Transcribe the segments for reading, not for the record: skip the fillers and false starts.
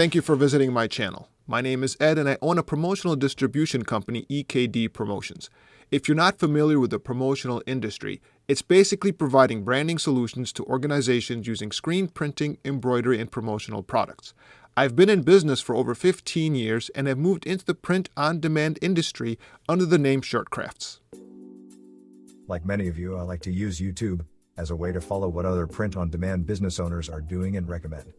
Thank you for visiting my channel. My name is Ed and I own a promotional distribution company, EKD Promotions. If you're not familiar with the promotional industry, it's basically providing branding solutions to organizations using screen printing, embroidery, and promotional products. I've been in business for over 15 years and have moved into the print-on-demand industry under the name Shirtcrafts. Like many of you, I like to use YouTube as a way to follow what other print-on-demand business owners are doing and recommend.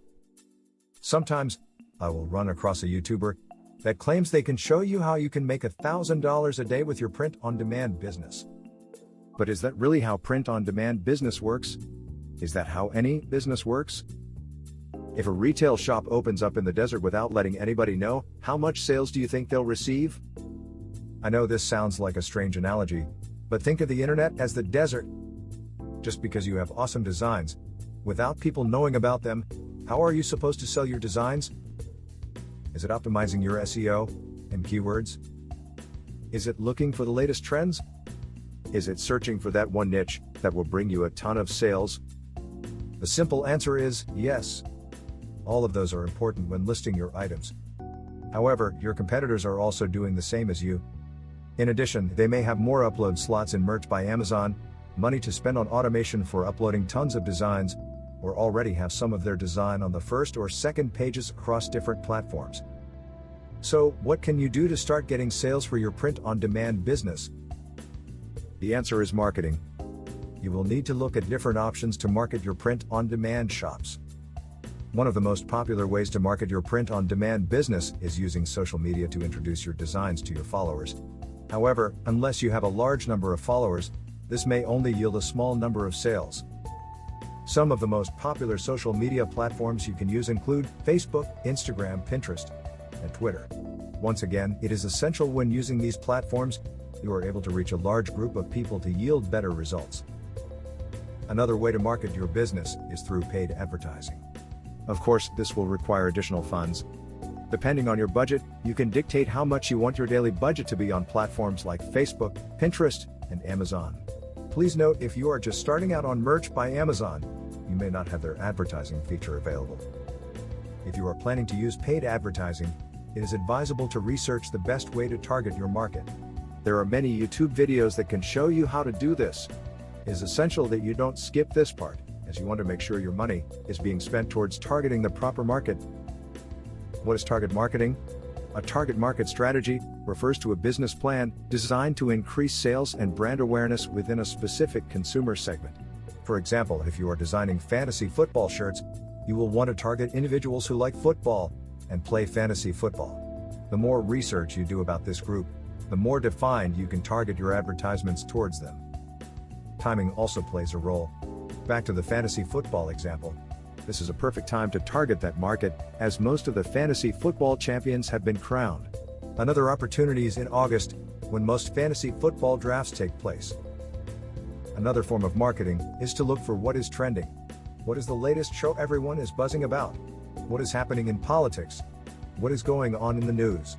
Sometimes, I will run across a YouTuber that claims they can show you how you can make $1,000 a day with your print-on-demand business. But is that really how print-on-demand business works? Is that how any business works? If a retail shop opens up in the desert without letting anybody know, how much sales do you think they'll receive? I know this sounds like a strange analogy, but think of the internet as the desert. Just because you have awesome designs, without people knowing about them, how are you supposed to sell your designs? Is it optimizing your SEO and keywords? Is it looking for the latest trends? Is it searching for that one niche that will bring you a ton of sales? The simple answer is yes. All of those are important when listing your items. However, your competitors are also doing the same as you. In addition, they may have more upload slots in Merch by Amazon, money to spend on automation for uploading tons of designs, or already have some of their design on the first or second pages across different platforms. So, what can you do to start getting sales for your print-on-demand business? The answer is marketing. You will need to look at different options to market your print-on-demand shops. One of the most popular ways to market your print-on-demand business is using social media to introduce your designs to your followers. However, unless you have a large number of followers, this may only yield a small number of sales. Some of the most popular social media platforms you can use include Facebook, Instagram, Pinterest, and Twitter. Once again, it is essential when using these platforms, you are able to reach a large group of people to yield better results. Another way to market your business is through paid advertising. Of course, this will require additional funds. Depending on your budget, you can dictate how much you want your daily budget to be on platforms like Facebook, Pinterest, and Amazon. Please note, if you are just starting out on Merch by Amazon, you may not have their advertising feature available. If you are planning to use paid advertising, it is advisable to research the best way to target your market. There are many YouTube videos that can show you how to do this. It is essential that you don't skip this part, as you want to make sure your money is being spent towards targeting the proper market. What is target marketing? A target market strategy refers to a business plan designed to increase sales and brand awareness within a specific consumer segment. For example, if you are designing fantasy football shirts, you will want to target individuals who like football and play fantasy football. The more research you do about this group, the more defined you can target your advertisements towards them. Timing also plays a role. Back to the fantasy football example. This is a perfect time to target that market, as most of the fantasy football champions have been crowned. Another opportunity is in August, when most fantasy football drafts take place. Another form of marketing is to look for what is trending. What is the latest show everyone is buzzing about? What is happening in politics? What is going on in the news?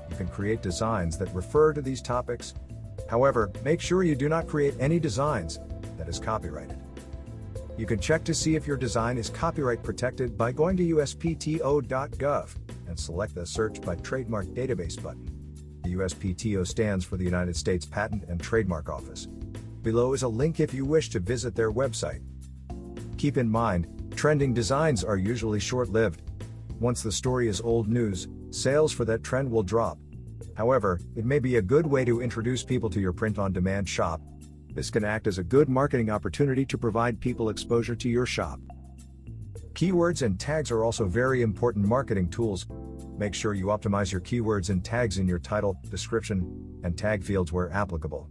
You can create designs that refer to these topics. However, make sure you do not create any designs that is copyrighted. You can check to see if your design is copyright protected by going to uspto.gov and select the Search by Trademark Database button. The USPTO stands for the United States Patent and Trademark Office. Below is a link if you wish to visit their website. Keep in mind, trending designs are usually short-lived. Once the story is old news, sales for that trend will drop. However, it may be a good way to introduce people to your print-on-demand shop. This can act as a good marketing opportunity to provide people exposure to your shop. Keywords and tags are also very important marketing tools. Make sure you optimize your keywords and tags in your title, description, and tag fields where applicable.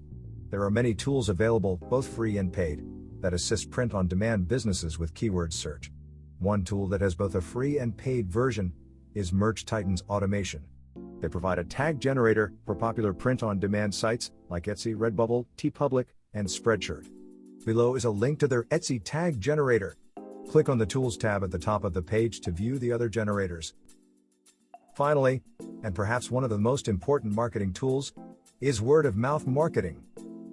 There are many tools available, both free and paid, that assist print-on-demand businesses with keyword search. One tool that has both a free and paid version is Merch Titan's Automation. They provide a tag generator for popular print-on-demand sites like Etsy, RedBubble, TeePublic, and Spreadshirt. Below is a link to their Etsy tag generator. Click on the Tools tab at the top of the page to view the other generators. Finally, and perhaps one of the most important marketing tools, is word-of-mouth marketing.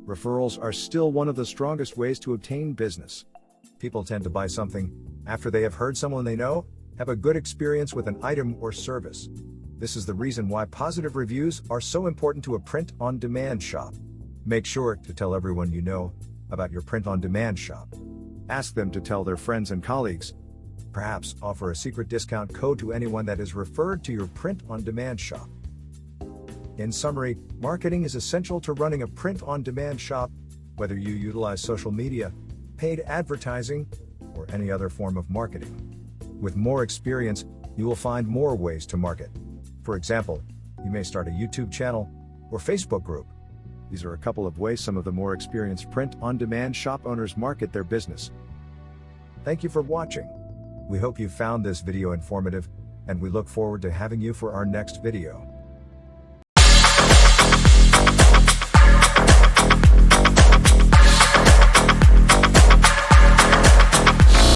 Referrals are still one of the strongest ways to obtain business. People tend to buy something after they have heard someone they know Have a good experience with an item or service. This is the reason why positive reviews are so important to a print-on-demand shop. Make sure to tell everyone you know about your print-on-demand shop. Ask them to tell their friends and colleagues. Perhaps offer a secret discount code to anyone that is referred to your print-on-demand shop. In summary, marketing is essential to running a print-on-demand shop, whether you utilize social media, paid advertising, or any other form of marketing. With more experience, you will find more ways to market. For example, you may start a YouTube channel or Facebook group. These are a couple of ways some of the more experienced print-on-demand shop owners market their business. Thank you for watching. We hope you found this video informative, and we look forward to having you for our next video.